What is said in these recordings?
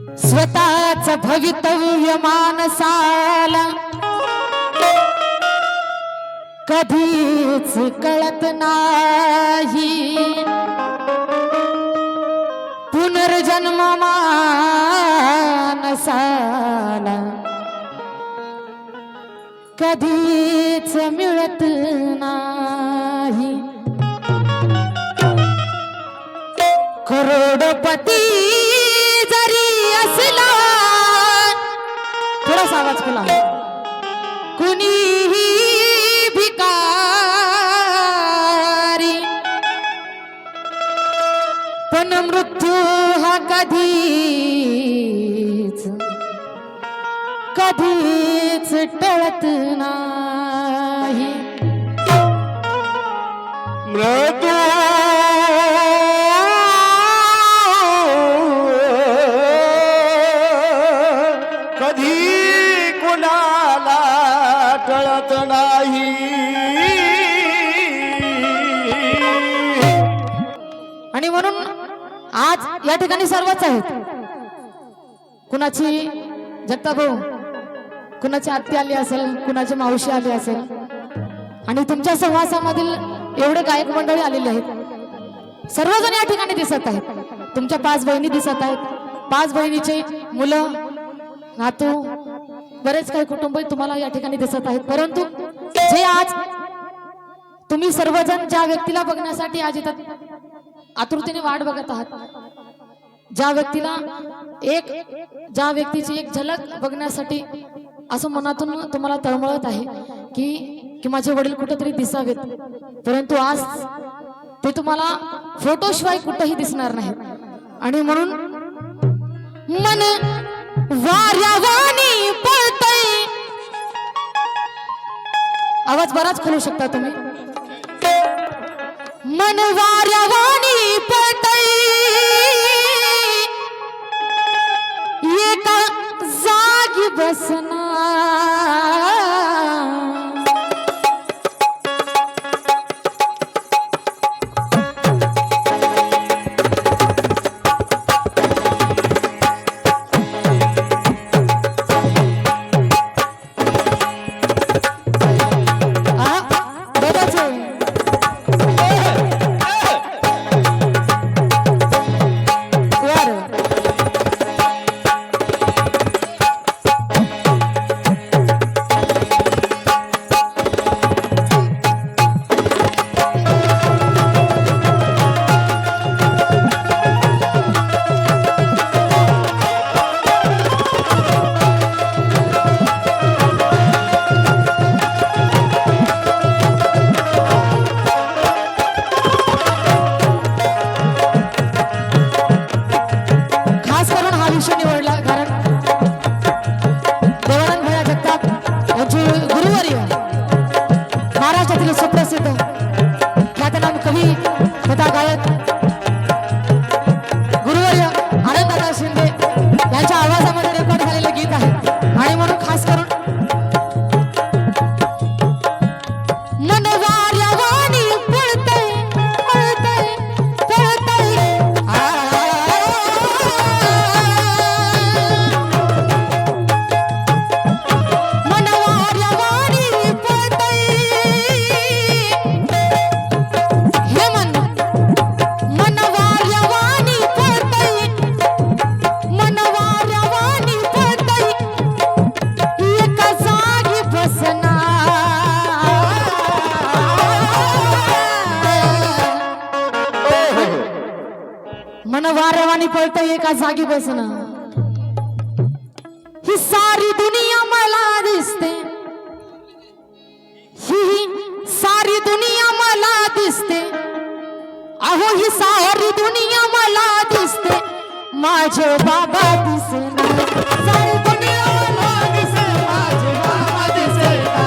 स्वतःच भवितव्य मानसाला कधीच कळत नाही। पुनर्जन्म मानसाला कधीच मिळत नाही। करोडपती जरी असला, थोडासा आवाज खुला, कुणीही भिकारी, पण मृत्यू हा कधीच कधीच टळत नाही। मृत्यू कधी कुणाला टळत नाही। आणि म्हणून आज या ठिकाणी सर्वच आहेत। कुणाची जगताभाऊ, कुणाची आत्या आली असेल, कुणाची मावशी आली असेल, आणि तुमच्या सहवासामधील एवढे गायक मंडळी आलेले आहेत। सर्वजण या ठिकाणी दिसत आहेत। तुमच्या 5 बहिणी दिसत आहेत, 5 बहिणीचे मुलं, नातू, बरेच काही कुटुंब तुम्हाला या ठिकाणी दिसत आहेत। परंतु जे आज तुम्ही सर्वजण ज्या व्यक्तीला बघण्यासाठी आज इथं आतुरतेने वाट बघत आहात, ज्या व्यक्तीची एक झलक बघण्यासाठी असं मनातून तुम्हाला तळमळत आहे की माझे वडील कुठेतरी दिसावेत, परंतु आज ते तुम्हाला फोटोशिवाय कुठेही दिसणार नाही। आणि म्हणून मन वाऱ्यावानी पळतय, आवाज बराच खोलू शकता तुम्ही, मन वाऱ्यावानी पळतय, एका जागी बसना, मन वाऱ्यावानी पळतय, एका जागी बसणं। ही सारी दुनिया मला दिसते, ही सारी दुनिया मला दिसते, अहो ही सारी दुनिया मला दिसते, माझे बाबा दिसेना। सारी दुनिया मला दिसे, माझे बाबा दिसेना,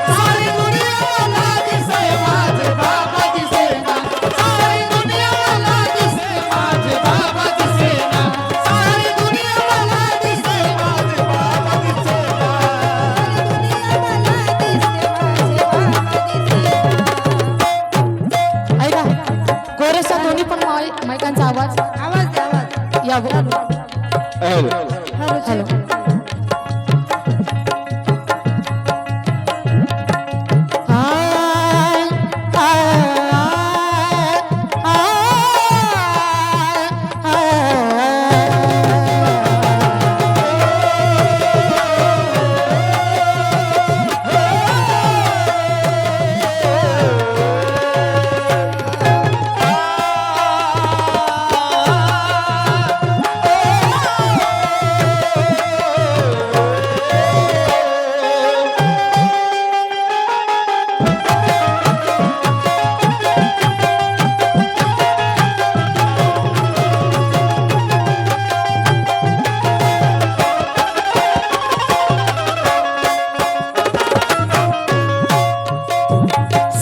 सारी दुनिया मला दिसे, माझे बाबा दिसेना, सारी दुनिया मला दिसे, माझे बाबा दिसेना, सारी दुनिया मला दिसे, माझे बाबा दिसेना, ऐका कोरेसच्या दोन्ही पण मायकांचा आवाज या हॅलो.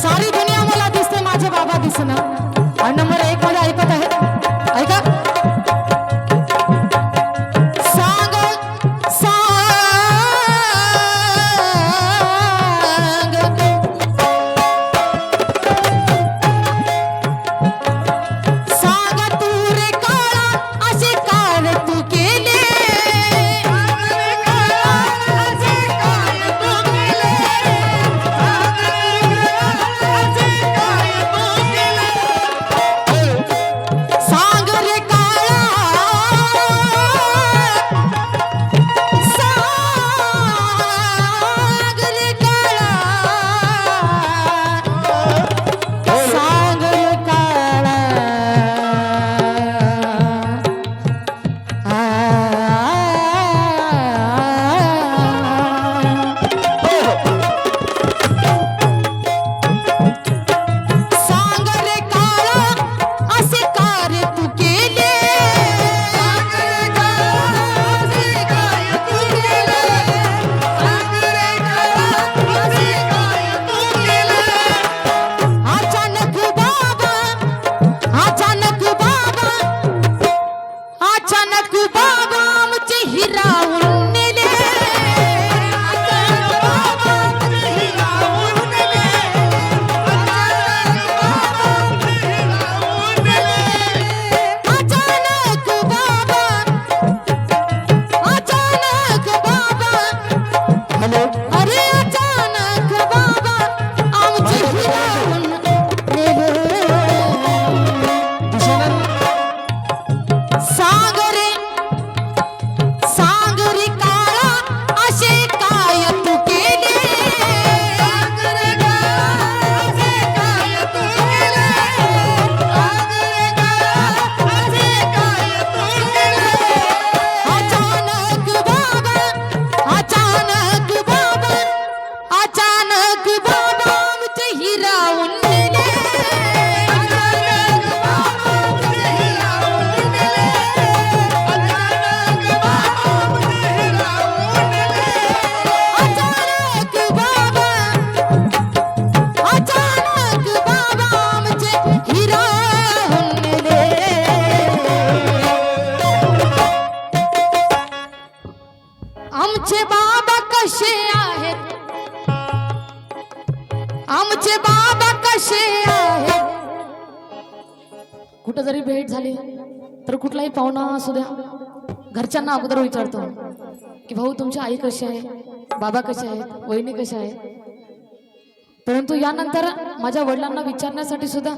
सारी दुनिया मला दिसते, माझे बाबा दिसना. आणि नंबर 1 मध्ये ऐकत आहे, ऐका. सांग सांग सांग तू रे काळा असे काय तू केले. सांग रे काळा सांग रे काळा सांग रे काळा सांग रे काळा असे कार्य तू केले. अचानक बाबा अचानक बाबा अचानक बाबा आमचे हिरावून नेले. अचानक बाबा अचानक बाबा हॅलो. अरे अचानक बाबा आमचे हिरावून नेले. सांग रे सांग रे काळा असे काय तू केले. अचानक बाबा अचानक बाबा अचानक बाबा आमचे हिरावून नेले. अचानक बाबा अचानक बाबा आमचे हिरावून नेले. आमचे बाबा कसे आहेत, आमचे बाबा कसे आहेत. कुठं जरी भेट झाली तर कुठलाही पाहुणा असू द्या, घरच्यांना अगोदर विचारतो की भाऊ तुमची आई कशी आहे, बाबा कसे आहेत, वहिनी कशा आहेत. परंतु यानंतर माझ्या वडिलांना विचारण्यासाठी सुद्धा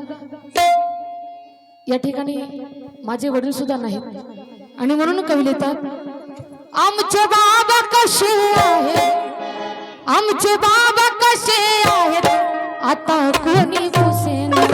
या ठिकाणी माझे वडील सुद्धा नाहीत. आणि म्हणून कवी लिहितात, आमचे बाबा कसे आहेत, आमचे बाबा कसे आहेत, आता कोणी पुसेना.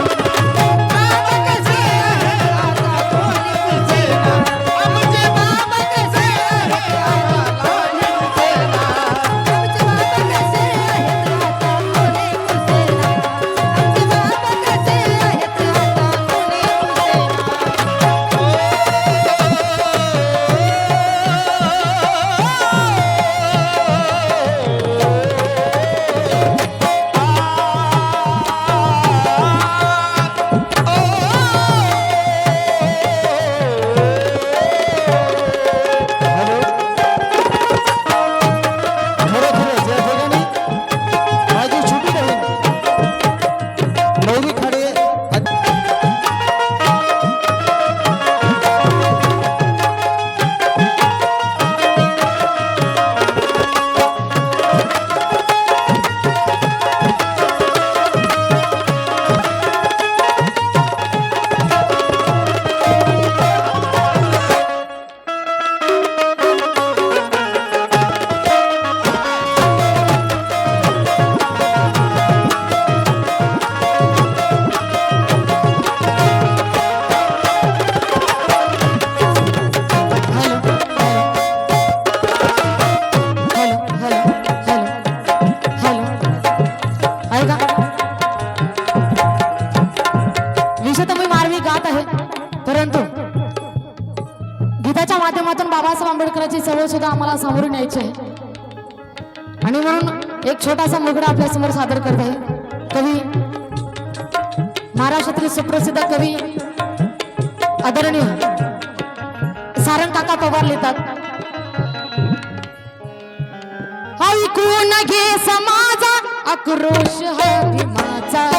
गीताच्या माध्यमातून बाबासाहेब आंबेडकरांची चळवळ सुद्धा आम्हाला समोरून न्यायची आहे. आणि म्हणून एक छोटासा मुगडा आपल्या समोर सादर करत आहे. कवी महाराष्ट्रातील सुप्रसिद्ध कवी आदरणीय सारंग काका पवार लिहितात. ऐकून घे समाजा आक्रोश हा भीमाचा.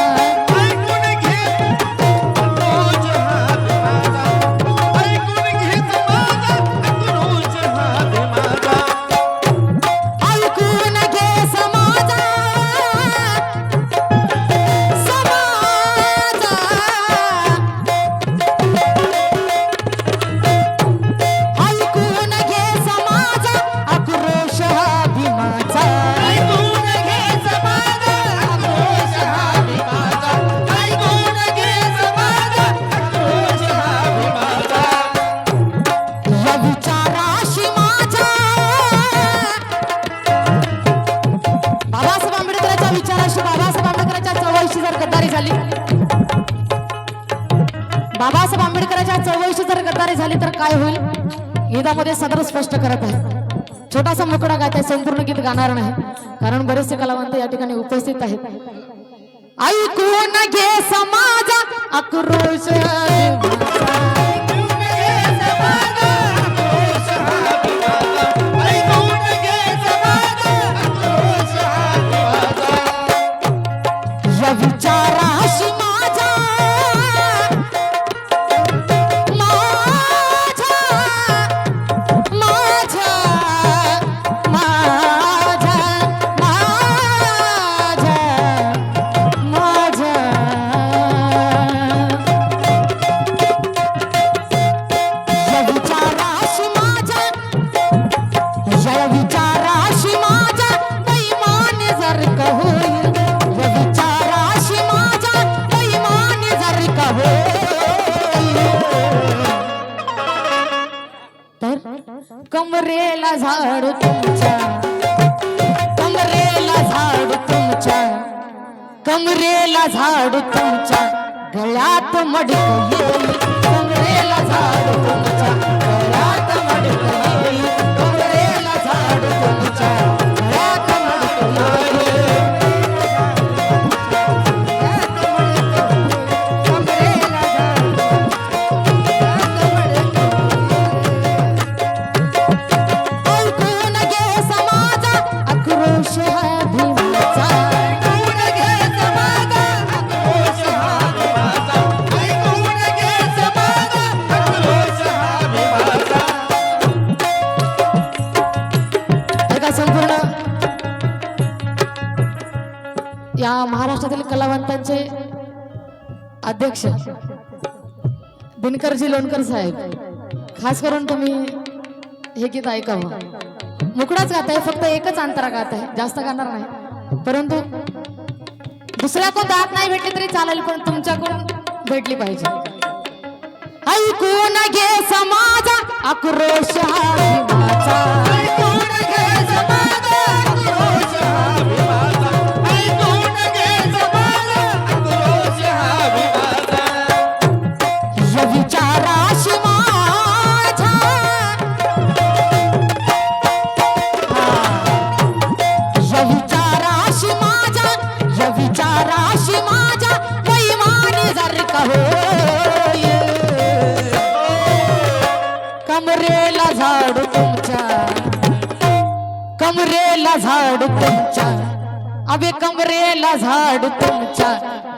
बाबासाहेब आंबेडकरांच्या चळवळीची जर गद्दारी झाली तर काय होईल गीतामध्ये सदर स्पष्ट करत आहे. छोटासा मुकडा गात आहे, संपूर्ण गीत गाणार नाही कारण बरेचसे कलावंत या ठिकाणी उपस्थित आहेत. ऐकून घे समाजा आक्रोश या विचाराशी माझा कमरेला झाड तुमच्या कमरेला झाड तुमच्या कमरेला झाड तुमच्या गळ्यात मडक येईल. कमरेला झाड तुमच्या गळ्यात मडक येईल. कमरेला झाड तुमच्या गळ्यात मडक येईल. या महाराष्ट्रातील कलावंतांचे अध्यक्ष दिनकरजी लोणकर साहेब, खास करून तुम्ही हे गीत ऐकावं. मुकडाच गात आहे, फक्त एकच अंतरा गात आहे, जास्त गाणार नाही. परंतु दुसऱ्या कोण दात नाही भेटली तरी चालेल, पण तुमच्याकडून भेटली पाहिजे. ऐकून घे समाजा आक्रोश हा भीमाचा. कमरेला झाड तुमच्या कमरेला झाड तुमच्या अबे कमरेला झाड तुमच्या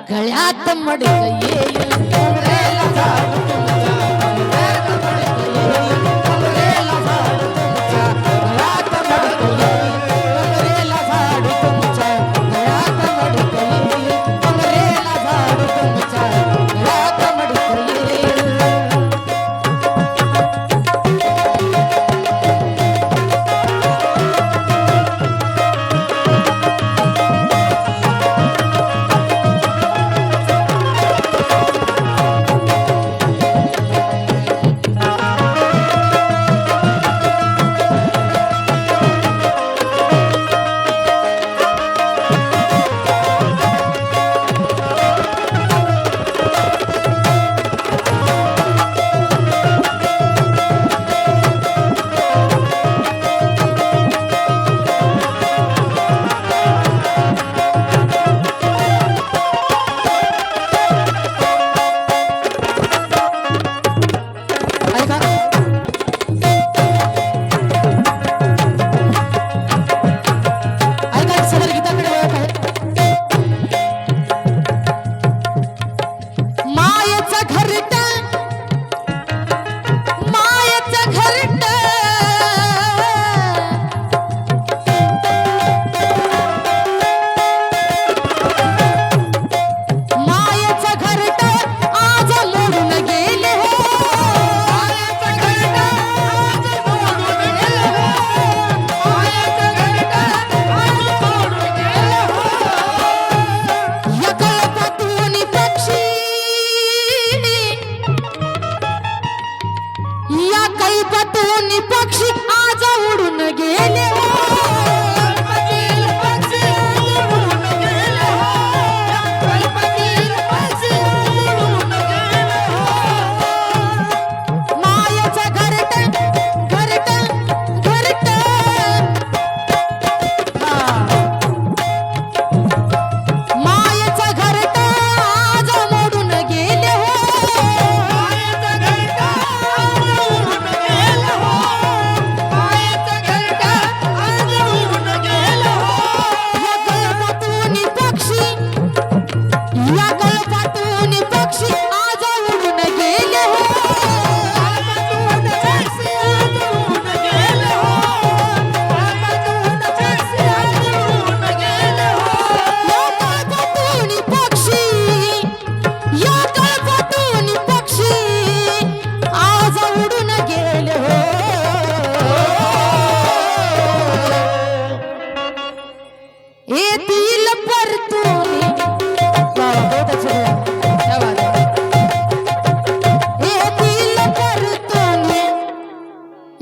गळ्यात मडक येईल. कमरेला झाड तुमच्या गळ्यात मडक येईल. कमरेला झाड तुमच्या गळ्यात मडक येईल. कमरेला झाड तुमच्या गळ्यात मडक येईल. कमरेला झाड तुमच्या गळ्यात मडक येईल.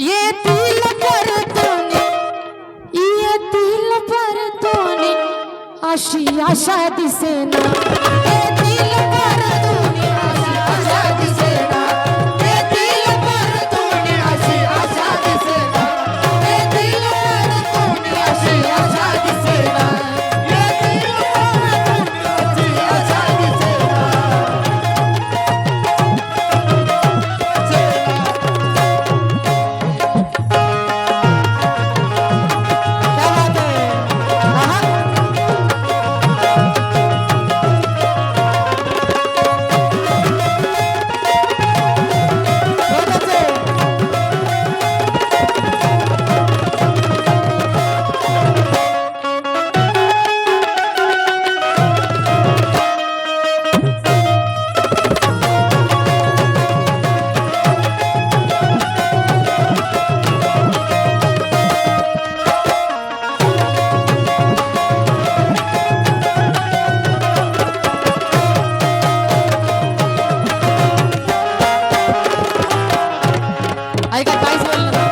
येतील परतोने येतील परतोने अशी आशा दिसेना येतील परतोने अशी आशा दिसेना येतील परतोने अशी आशा दिसेना येतील परतोने अशी आशा दिसेना येतील परतोने अशी आशा दिसेना क्या बात है आहा बहुत अच्छे ऐका काहीच बोललं नाही.